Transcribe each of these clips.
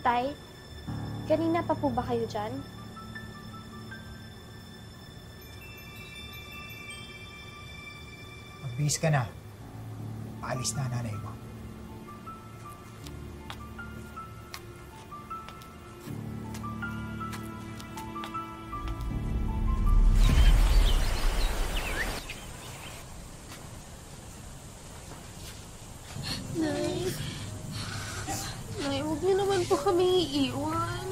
Tay, kanina pa po ba kayo dyan? Magbihis ka na. Paalis na nanay mo. Nay, huwag niyo naman po kami iiwan.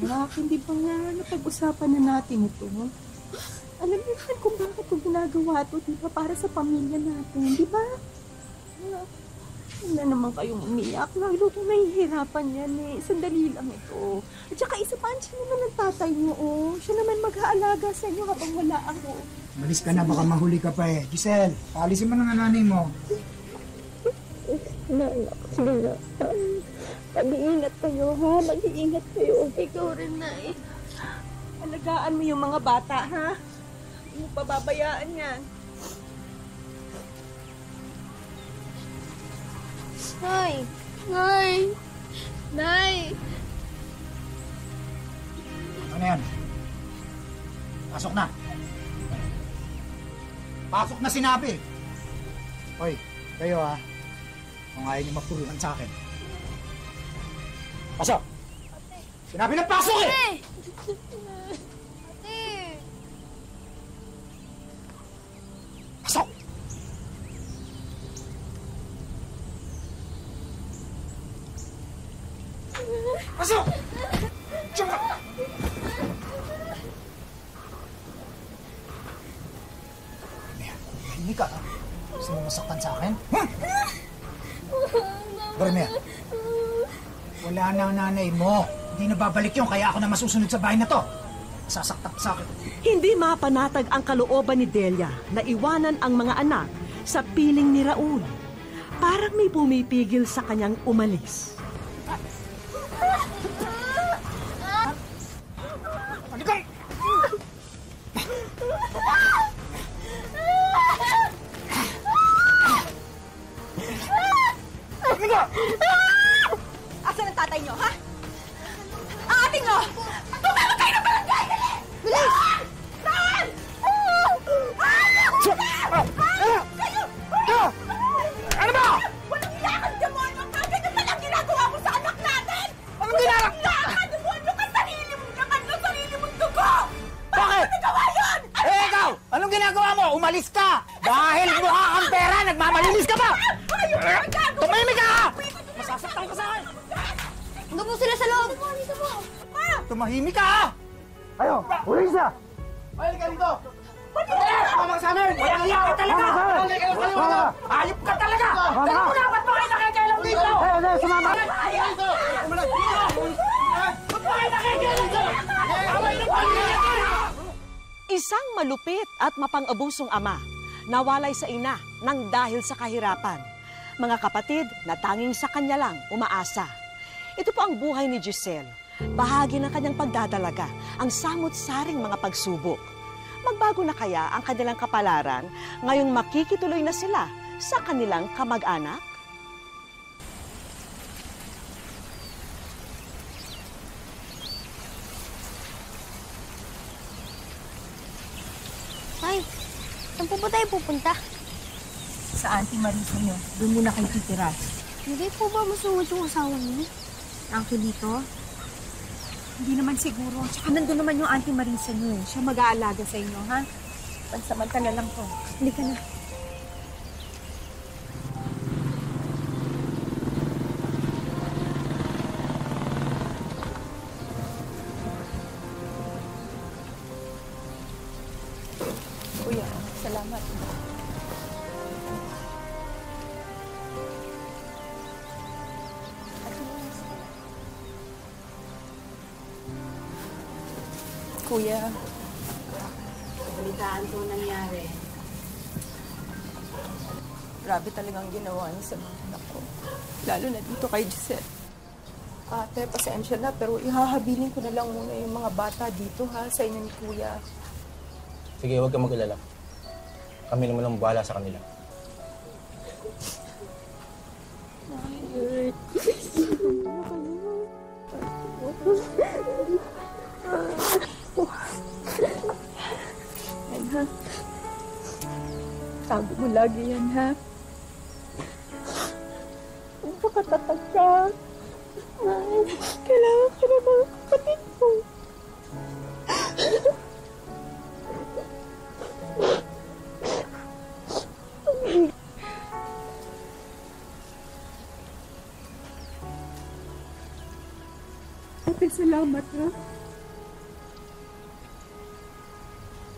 Anak, hindi ba nga napag-usapan na natin ito? Alam niyo naman kung bakit ko ginagawa ito, di ba? Para sa pamilya natin, di ba? Wala naman kayong umiyak. Lalo kung nahihirapan yan eh. Sandali lang ito. At saka isa pa, siya naman ang tatay niyo, oh. Siya naman mag-aalaga sa inyo habang wala ako. Malis ka na, baka mahuli ka pa eh. Giselle, paalisin mo na nga nanay mo. Anak, sige na. Mag-iingat kayo, ha? Mag-iingat kayo. Ikaw rin, Nay. Alagaan mo yung mga bata, ha? Hindi mo pababayaan yan. Nay! Nay! Nay! Ano yan? Pasok na. Pasok na sinabi. Hoy, kayo ha. Kung ayaw niyo magturuan sa akin. Pasok! Sinabi na pasok eh! Ate! Pasok! Pasok! Tsaka! Hindi ka, ha? Gusto mo masaktan sa akin? Bermea, wala na ang nanay mo. Hindi na babalik yun, kaya ako na masusunod sa bahay na to. Sasaktan sa akin. Hindi mapanatag ang kalooban ni Delia na iwanan ang mga anak sa piling ni Raul. Parang may pumipigil sa kanyang umalis. Alikay! Asan ang tatay niyo, ha? Ang ating niyo! Tumawag kayo ng barangay! Bilis! Saan? Ano ba? Walang iyakan, demonyo! Ganyan palang ginagawa mo sa anak natin! Anong ginagawa? Walang iyakan, demonyo! Sarili mong laman ng sarili mong dugo! Bakit? Ano nagawa yun? Eh, ikaw! Anong ginagawa mo? Umalis ka! Dahil mukha kang pera, nagmamalinis ka pa! Tumimik ka! Masasaktan ka sa akin! Doon po sila sa loob! Tumahimik ka, ha? Ayo, ulis na! Ayun ka dito! Tama sa amin! Walang iyak ka talaga! Ayop ka talaga! Kaya mo dapat mo kayo nakikailang dito! Sumama! Ba't mo kayo nakikailang dito? Away na po! Isang malupit at mapang-abusong ama nawalay sa ina nang dahil sa kahirapan. Mga kapatid na tanging sa kanya lang umaasa. Ito po ang buhay ni Giselle. Bahagi ng kanyang pagdadalaga ang samot-saring mga pagsubok. Magbago na kaya ang kanilang kapalaran ngayong makikituloy na sila sa kanilang kamag-anak? Ay, saan po ba tayo pupunta? Sa Auntie Marisa niyo. Doon muna kayo titira. Hindi po ba masungod yung asawa niyo? Actually dito, hindi naman siguro. Tsaka nandun naman yung Auntie Marisa niyo. Siya mag-aalaga sa inyo, ha? Pansamantala lang to. Hindi ka na. Kuya, salamat. Kuya, Balitaan ko nangyari. grabe talagang ginawa niya sa mga anak ko. Lalo na dito kay Giselle. Ate, pasensya na, pero ihahabilin ko na lang muna yung mga bata dito, ha, sa inyo ni Kuya. Sige, huwag kang mag-alala. Kami naman ang bahala sa kanila. lagi yan, ha? Napakatatag ka. Kailangan ka ng mga kapatid mo. Ate, salamat, ha?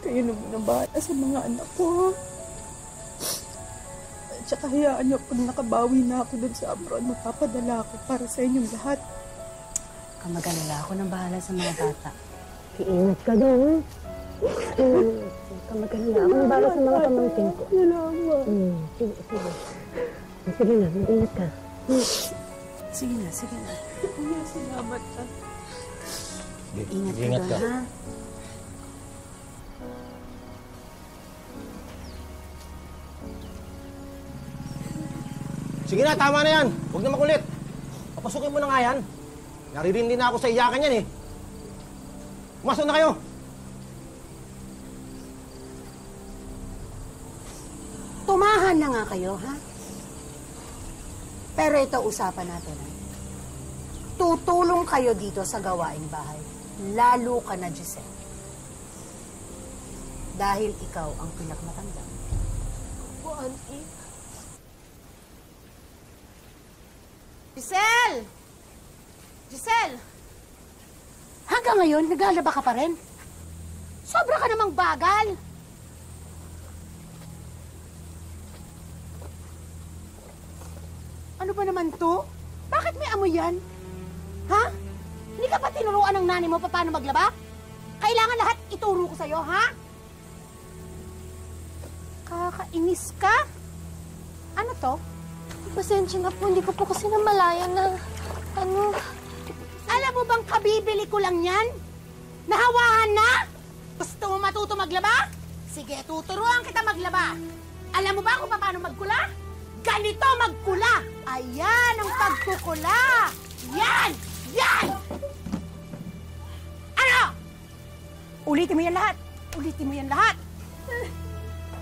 Kayo na muna bahala sa mga anak ko, ha? At saka hayaan niyo, pag nakabawi na ako dun sa abroad, mapapadala ako para sa inyong lahat. Mag-alala ako nang bahala sa mga bata. Iingat ka daw, ha? Huwag ka mag-alala. Ako nang bahala sa mga pamangkin ko. Salamat. Sige, sige. Sige na, mag-ingat ka. Sige na, sige na. Kuya, salamat, ha? Ingat ka Ingat ka. doon, ha? Sige na, tama na yan. Huwag na makulit. Papasukin mo na nga yan. Naririndi na ako sa iyakan yan eh. Pumasok na kayo. Tumahan na nga kayo, ha? Pero ito usapan natin, ha? Tutulong kayo dito sa gawaing bahay. Lalo ka na, Giselle. Dahil ikaw ang pinakamatanda. Po, Auntie. Giselle! Giselle! Hanggang ngayon, naglalaba ka pa rin? Sobra ka namang bagal! Ano ba naman to? Bakit may amoy yan? Ha? Hindi ka ba tinuruan ng nanay mo pa paano maglaba? Kailangan lahat ituro ko sa'yo, ha? Kakainis ka? Ano to? Pasensya na po, hindi ko po kasi namalayan na, Alam mo bang kabibili ko lang yan? Nahawahan na? Gusto mo matuto maglaba? Sige, tuturuan kita maglaba. Alam mo ba kung paano magkula? Ganito magkula. Ayan ang pagkukula. Yan! Yan! Ano? Ulitin mo yan lahat. Ulitin mo yan lahat.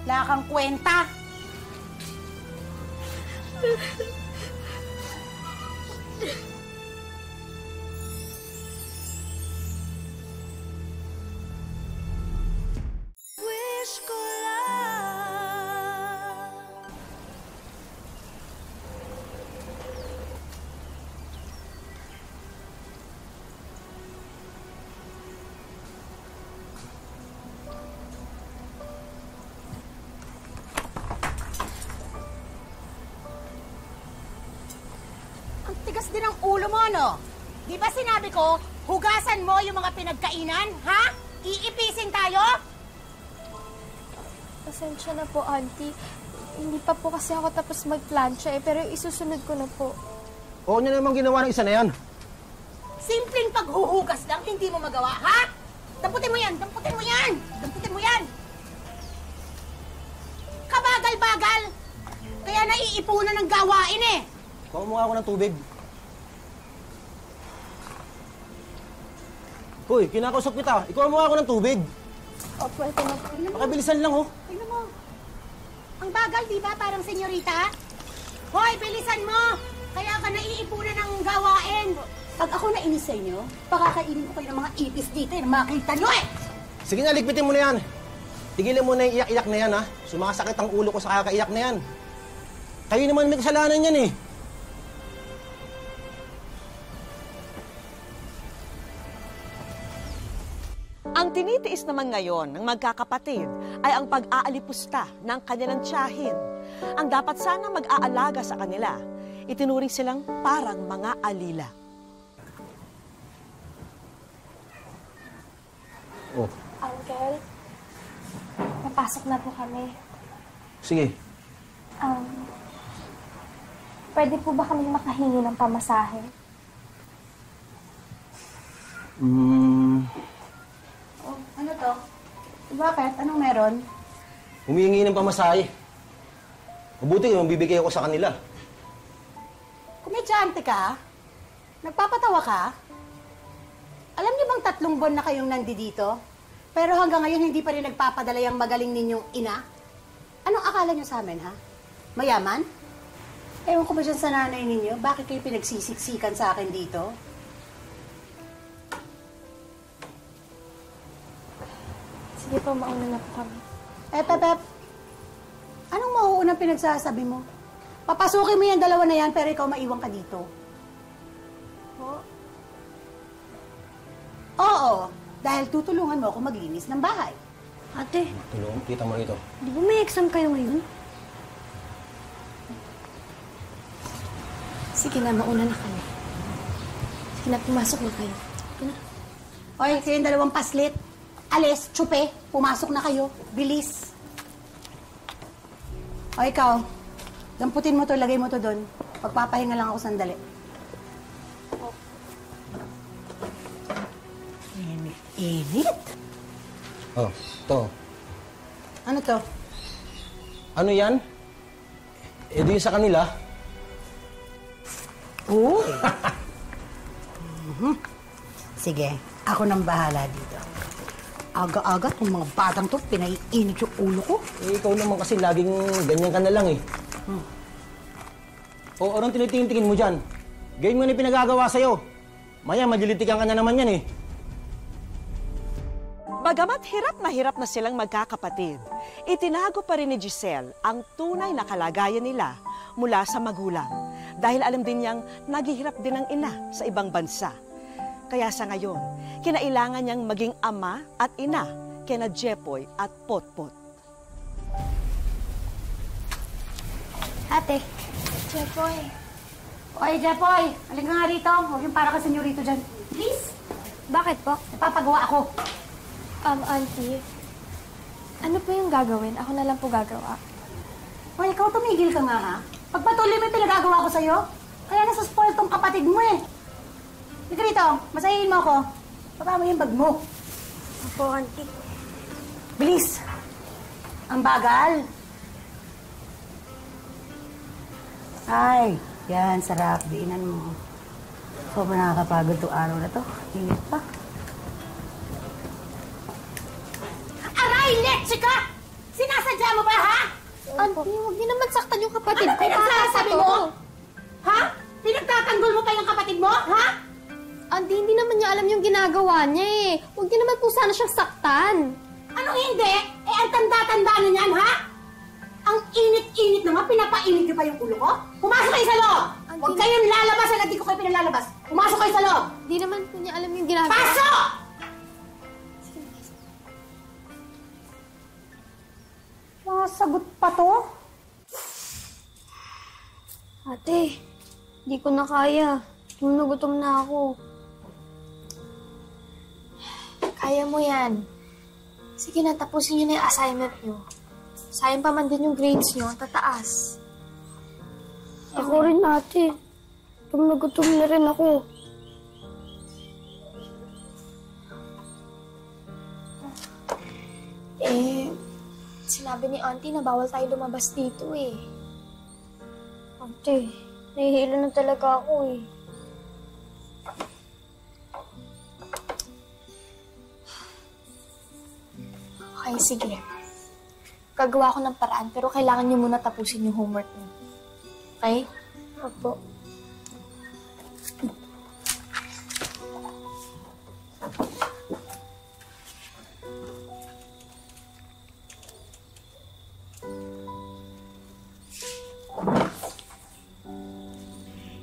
Wala kang kwenta. Wish ko lang Ang tigas din ang ulo mo, no? Di ba sinabi ko, hugasan mo yung mga pinagkainan, ha? Iipisin tayo? Pasensya na po, Auntie. Hindi pa po kasi ako tapos magplancha pero isusunod ko na po. Oo niya namang ginawa ng isa na yan. Simpleng paghuhugas lang, hindi mo magawa, ha? Damputin mo yan! Damputin mo yan! Damputin mo yan! Kabagal-bagal! Kaya naiipunan ng gawain eh! Kuha mo nga ako ng tubig. Hoy, kinakausap kita. Ikuha mo nga ako ng tubig. Opo, ito na po. Pakibilisan lang, oh. Tingnan mo. Ang bagal, di ba? Parang senyorita. Hoy, bilisan mo! Kaya ka naiipunan ng gawain. Pag ako nainis sa inyo, pakakainin ko kayo ng mga ipis dito eh. Makita nyo eh! Sige na, ligpitin mo na yan. Tigilan mo na yung iyak-iyak na yan, ha? Sumasakit ang ulo ko sa kakaiyak na yan. Kayo naman may kasalanan yan, eh. Ang tinitiis naman ngayon ng magkakapatid ay ang pag-aalipusta ng kanilang tiyahin. Ang dapat sana mag-aalaga sa kanila, itinuring silang parang mga alila. Oh, Uncle, napasok na po kami. sige. Pwede po ba kami makahingi ng pamasahe? Oh, ano to? Bakit? Anong meron? Humihingi ng pamasahe. Mabuti yung bibigay ako sa kanila. Komedyante ka? Nagpapatawa ka? Alam niyo bang 3 buwan na kayong nandito? Pero hanggang ngayon hindi pa rin nagpapadala yung magaling ninyong ina? Anong akala nyo sa amin, ha? Mayaman? Ewan ko ba dyan sa nanay ninyo? Bakit kayo pinagsisiksikan sa akin dito? Sige po, mauna na po kami. Pep. Anong mauunang pinagsasabi mo? Papasukin mo yung dalawa na yan, pero ikaw maiwan ka dito. Oo, dahil tutulungan mo ako maglinis ng bahay. Ate, Tulong, kita mo rito. di ba may exam kayo ngayon? Sige na, mauna na kami. Sige na, pumasok na kayo. Sige na. Hoy, kayong dalawang paslit. Alis, tsupe, pumasok na kayo. Bilis. O ikaw, damputin mo to, lagay mo to doon. Pagpapahinga lang ako sandali. Init. Oh, to. Ano to? Ano yan? Eh di sa kanila. Oo. Sige, ako nang bahala dito. Aga-aga itong mga batang to, pinaiinit yung ulo ko. Eh, ikaw naman kasi laging ganyan ka na lang eh. O, anong tinitingin mo dyan? Gawin mo na yung pinagagawa sa'yo. Maya, madilitikan ka na naman yan eh. Bagamat hirap na silang magkakapatid, itinago pa rin ni Giselle ang tunay na kalagayan nila mula sa magulang dahil alam din niyang naghihirap din ang ina sa ibang bansa. Kaya sa ngayon, kinailangan niyang maging ama at ina kina Jepoy at Potpot. Ate. Jepoy. Oy, Jepoy, halika nga rito. Huwag yung para ka senyorito dyan. Please. Bakit po? Napapagawa ako. Auntie, ano po yung gagawin? Ako na lang po gagawa. Hoy, ikaw tumigil ka nga, ha? Pagpatuloy mo yung pinagagawa ko sa'yo, kaya nasa-spoil tong kapatid mo eh. Halika rito, masahin mo ako. Baba mo yung bag mo. Opo, Auntie. Bilis! Ang bagal. Ay, yan, sarap. Diinan mo. Sobrang nakakapagod itong araw na to. Init pa. Aray, Lechika! Sinasadya mo ba, ha? Auntie, huwag niyo naman saktan yung kapatid Ano ko. pinagsasabi mo? Ha? Pinagtatanggol mo pa yung kapatid mo, ha? Auntie, hindi naman niya alam yung ginagawa niya eh. Huwag niyo naman po sana siyang saktan. Anong hindi? Eh, ang tanda-tanda na niyan, ha? Ang init-init naman, pinapainit niyo pa yung ulo ko? Pumasok kayo sa loob! Huwag kayong lalabas, hindi ko kayo pinalalabas. Pumasok kayo sa loob! Hindi naman po niya alam yung ginagawa. Pasok! Mga sagot pa to? Ate, hindi ko na kaya. Gutom na ako. Kaya mo yan. Sige na, tapusin niyo na yung assignment niyo. Sayang pa man din yung grades niyo, tataas. Ako rin, ate. Gutom na rin ako. Sinabi ni Auntie na bawal tayo lumabas dito eh. Ate, nahihilo na talaga ako eh. Okay, sige. Gagawa ko ng paraan pero kailangan niyo muna tapusin yung homework niyo. Okay? Opo.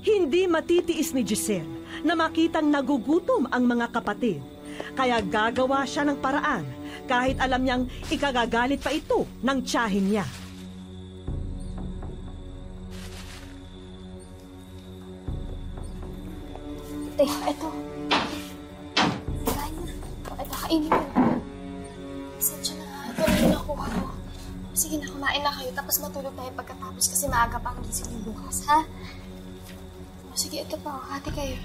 Hindi matitiis ni Giselle na makitang nagugutom ang mga kapatid. Kaya gagawa siya ng paraan kahit alam niyang ikagagalit pa ito ng tiyahin niya. Eto. Kain na. Eto, kainin mo. Sensya na nga. Ganun ako. Sige na, kumain na kayo. Tapos matulog tayo pagkatapos kasi maaga pa ang gising niyo bukas, ha? Sige, ito pa. Hati kayo.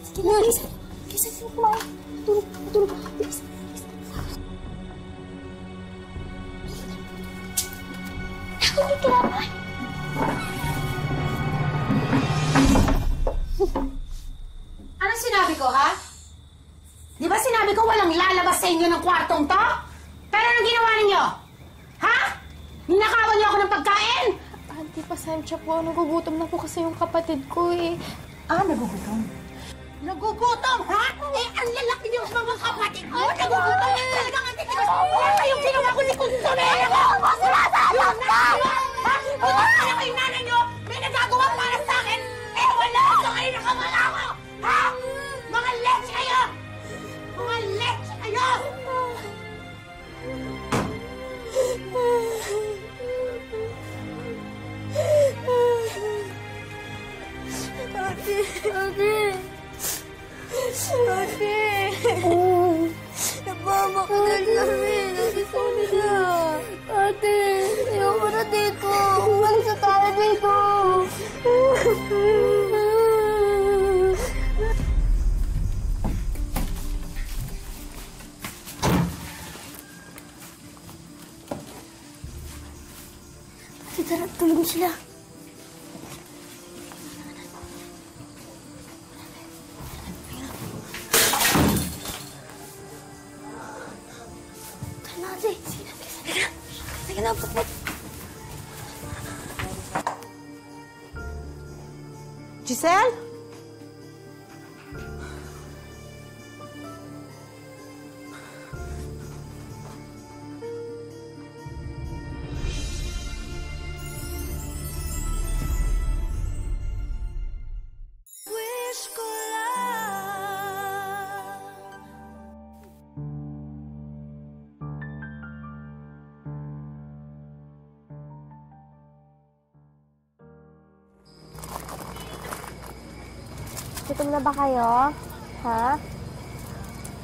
Sige na, Lisa. Lisa, kumain. Tulog. Lisa. Ako kinapay. Anong sinabi ko, ha? Di ba sinabi ko walang lalabas sa inyo ng kwartong to? Kaya Pero anong ginawa ninyo? Ha? Ninakawan niyo ako ng pagkain? Auntie, pasensya po. Nagugutom na po kasi yung kapatid ko eh. Nagugutom? Nagugutom, ha? Eh, ang lalaki niyo sa mga kapatid mo. Nagugutom. Talagang ang titigas. Wala kayong ginawa ko ni Consuelo. Sumasalang ka! Ha? Bukas ka na kayong nanay niyo. May nagagawa para sa akin. Eh, wala. Ito kayo nakawala ko. Ha? Mga leche kayo! Mga leche kayo! Ate! Ate! Ate! Napamakadal kami. Ate, sorry na. Ate, ayoko na dito. Umalis na tayo dito. Ate, tara, tulungan sila. Sige na, pagpag. Giselle? Wish ko lang. Gutom na ba kayo? Ha?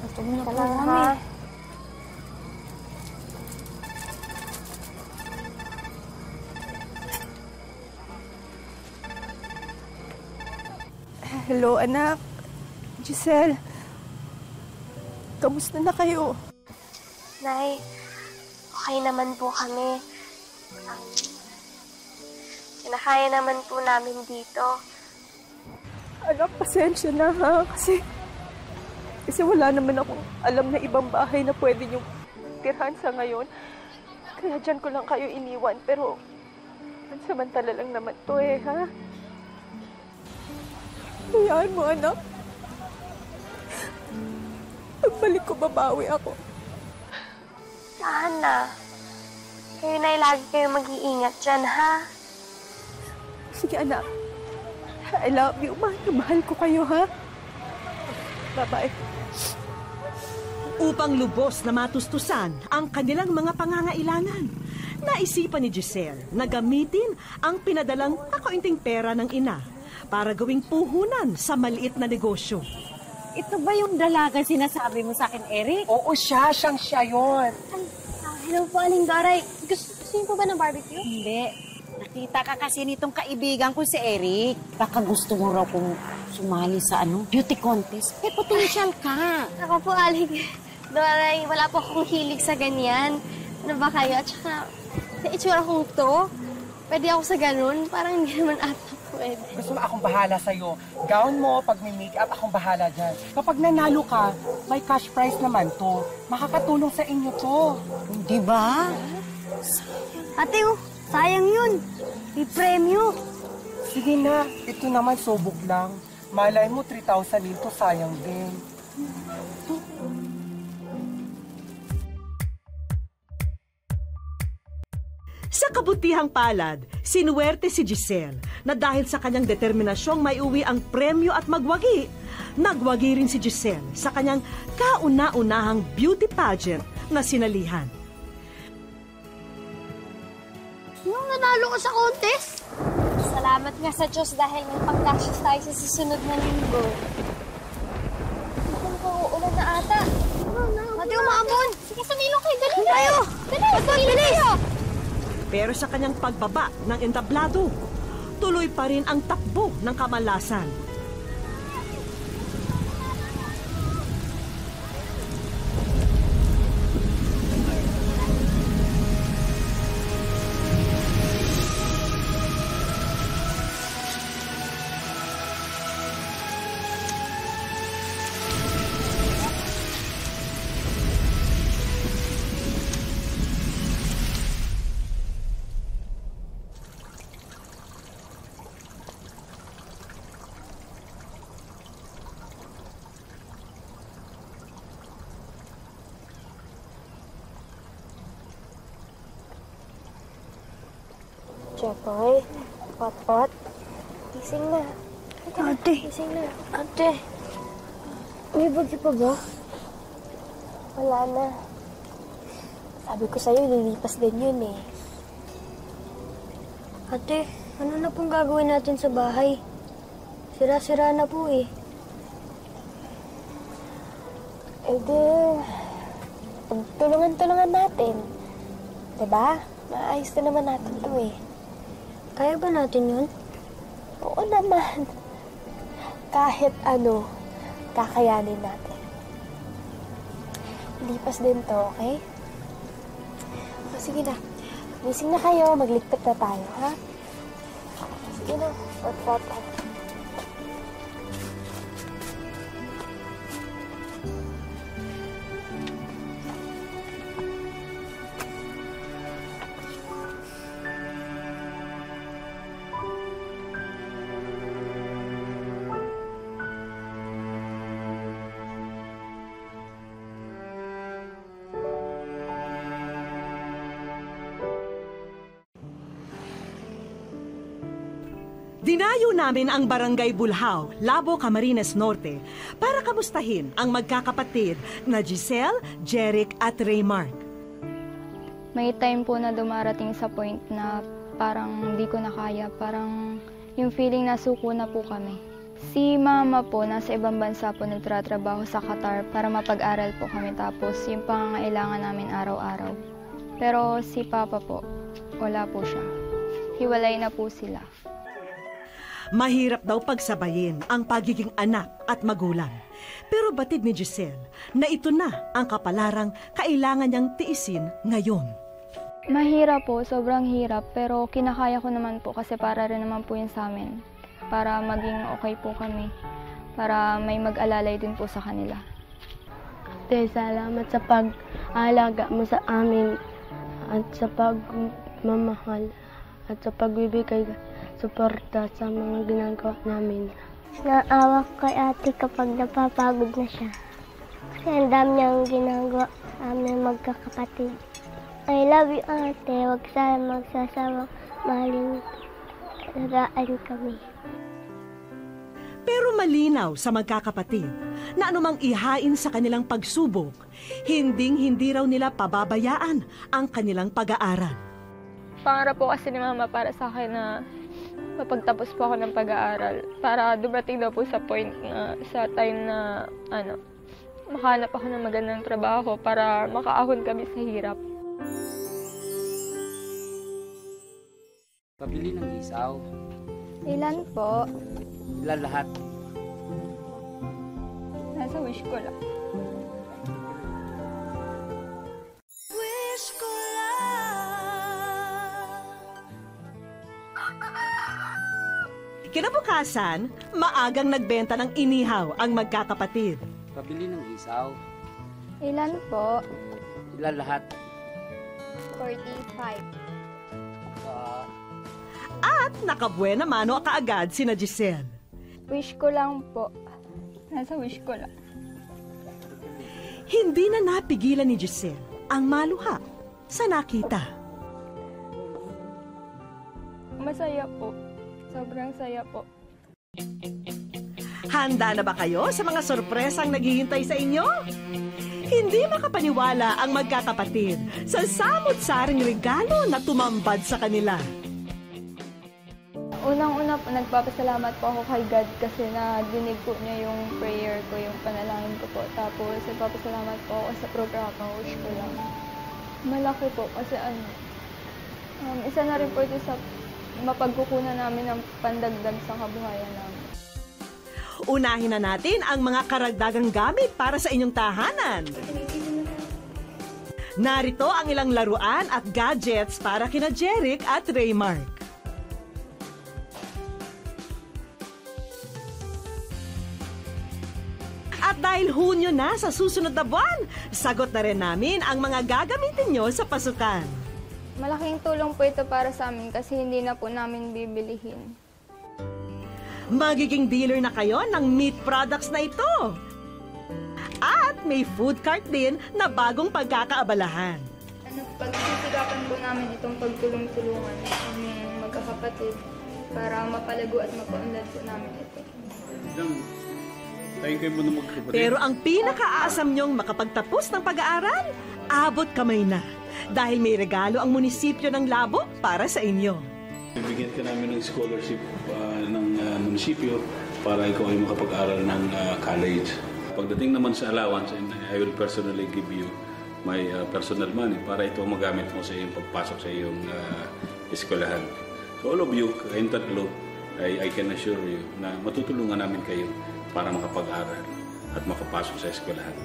Gutom na po kami. Hello, anak. Giselle. Kamusta na kayo? Nay, okay naman po kami. Kinakaya naman po namin dito. Anak, pasensya na ha. Kasi wala naman akong alam na ibang bahay na pwede niyong tirhan sa ngayon. Kaya dyan ko lang kayo iniwan. Pero, pansamantala lang naman to eh, ha? Hayaan mo, anak. Pagbalik ko, babawi ako. Sana. Kayo na lagi kayo mag-iingat dyan, ha? Sige, anak. I love you. Mahal ko kayo, ha? Bye-bye. Upang lubos na matustusan ang kanilang mga pangangailangan, naisipan ni Giselle na gamitin ang pinadalang kakaunting pera ng ina para gawing puhunan sa maliit na negosyo. Ito ba yung dalagang sinasabi mo sa akin, Eric? Oo, siya yun. Hello po, Aling Doray. Gusto niyo po ba ng barbecue? Hindi. Nakita ka kasi nitong kaibigan ko si Eric. Baka gusto mo raw kung sumali sa beauty contest. May potential ka. Ako po, Aling Doray. Wala po akong hilig sa ganyan. Ano ba kayo? At saka, sa itsura kong to, pwede ako sa ganun. Parang hindi naman ata pwede. Gusto mo akong bahala sa'yo. Gown mo, pag may makeup, akong bahala dyan. Kapag nanalo ka, may cash prize naman to. Makakatulong sa inyo to. Di ba? Ate, sayang yun. May premyo. Sige na, ito naman subok lang. Malay mo, 3,000 din to, sayang din. Sa kabutihang palad, sinuwerte si Giselle na dahil sa kanyang determinasyong maiuwi ang premyo at magwagi, nagwagi rin si Giselle sa kanyang kauna-unahang beauty pageant na sinalihan. Yung nanalo ka sa contest? Salamat nga sa Diyos dahil may pang-dashes tayo sa susunod na linggo. Mukhang uulan na ata. Mati, umaambon! Sige, sumilong kayo! Dali tayo! Dali! Dali kayo! Pero sa kanyang pagbaba ng entablado, tuloy pa rin ang takbo ng kamalasan. Jepoy, Pot-Pot, gising na. Ate. Gising na. Ate. May bagyo pa ba? Wala na. Sabi ko sa'yo, lilipas din yun eh. Ate, ano na pong gagawin natin sa bahay? Sira-sira na po eh. Eh di, tulungan-tulungan natin. Diba? Maayos na naman natin to eh. Kaya ba natin yun? Oo naman. Kahit ano, kakayanin natin. Lipas din to, okay? O, sige na. Gising na kayo, magligpit na tayo, ha? Sige na, Pot-Pot. Dinayo namin ang Barangay Bulhaw, Labo, Camarines Norte para kamustahin ang magkakapatid na Giselle, Jeric at Raymark. May time po na dumarating sa point na parang hindi ko na kaya, parang yung feeling na suko na po kami. Si mama po, nasa ibang bansa po nagtratrabaho sa Qatar para mapag-aral po kami, tapos yung pangangailangan namin araw-araw. Pero si papa po, wala po siya. Hiwalay na po sila. Mahirap daw pagsabayin ang pagiging anak at magulang. Pero batid ni Giselle na ito na ang kapalarang kailangan niyang tiisin ngayon. Mahirap po, sobrang hirap, pero kinakaya ko naman po kasi para rin naman po yun sa amin. Para maging okay po kami, para may mag-alalay din po sa kanila. Salamat sa pag-aalaga mo sa amin at sa pagmamahal at sa pagbibigay suporta sa mga ginagawa namin. Naawa ko kay ate kapag napapagod na siya. Kasi ang dami niyang ginagawa amin magkakapatid. I love you, ate. Huwag sana magsasawang mahalin. Nagaan kami. Pero malinaw sa magkakapatid na anumang ihain sa kanilang pagsubok, hindi raw nila pababayaan ang kanilang pag-aaral. Pangarap po kasi ni mama para sa akin na mapagtapos po ako ng pag-aaral para dumating daw po sa point na sa time na makahanap ako ng magandang trabaho para makaahon kami sa hirap. Pabili ng isaw. Ilan po? Ilan lahat? Nasa wish ko lang. Wish ko lang. Kinabukasan, maagang nagbenta ng inihaw ang magkakapatid. Pabili ng isaw. Ilan po? Ilan lahat? 45. At nakabuena mano kaagad sina Giselle. Wish ko lang po. Nasa wish ko lang. Hindi na napigilan ni Giselle ang maluha sa nakita. Masaya po. Sobrang saya po. Handa na ba kayo sa mga sorpresang naghihintay sa inyo? Hindi makapaniwala ang magkakapatid sa samot-saring regalo na tumambad sa kanila. Unang-una po, nagpapasalamat po ako kay God kasi nadinig po niya yung prayer ko, yung panalangin ko po. Tapos, nagpapasalamat po ako sa programa, wish ko lang. Malaki po kasi isa na rin po ito sa mapagkukunan namin ng pandagdag sa kabuhayan namin. Unahin na natin ang mga karagdagang gamit para sa inyong tahanan. Narito ang ilang laruan at gadgets para kina Jeric at Raymark. At dahil Hunyo na sa susunod na buwan, sagot na rin namin ang mga gagamitin nyo sa pasukan. Malaking tulong po ito para sa amin kasi hindi na po namin bibilihin. Magiging dealer na kayo ng meat products na ito. At may food cart din na bagong pagkakaabalahan. Pagsisigapan po namin itong pagtulong-tulungan ng magkakapatid para mapalago at mapaunlad po namin ito. Pero ang pinakaasam niyong makapagtapos ng pag-aaral, abot kamay na. Dahil may regalo ang munisipyo ng Labo para sa inyo. Bibigyan ka namin ng scholarship ng munisipyo para ikaw ay makapag-aral ng college. Pagdating naman sa allowance, I will personally give you my personal money para ito magamit mo sa iyong pagpasok sa iyong eskwelahan. So all of you, kayong tatlo, I can assure you na matutulungan namin kayo para makapag-aral at makapasok sa eskwelahan.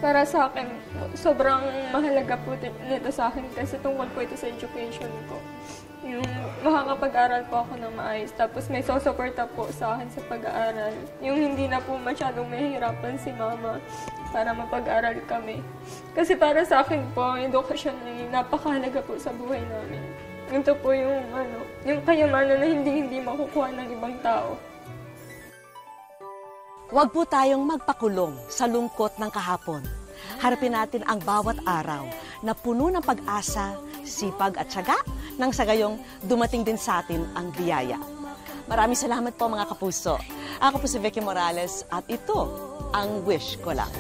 Para sa akin, sobrang mahalaga po nito sa akin kasi tungkol po ito sa education ko. Yung makakapag-aral po ako ng maayos, tapos may sosuporta po sa akin sa pag-aaral. Yung hindi na po masyadong mahihirapan si mama para mapag-aral kami. Kasi para sa akin po, ang edukasyon ay napakahalaga po sa buhay namin. Ito po yung kayamanan na hindi makukuha ng ibang tao. Huwag po tayong magpakulong sa lungkot ng kahapon. Harapin natin ang bawat araw na puno ng pag-asa, sipag at tiyaga nang sa gayong dumating din sa atin ang biyaya. Maraming salamat po mga kapuso. Ako po si Vicky Morales at ito ang Wish Ko Lang.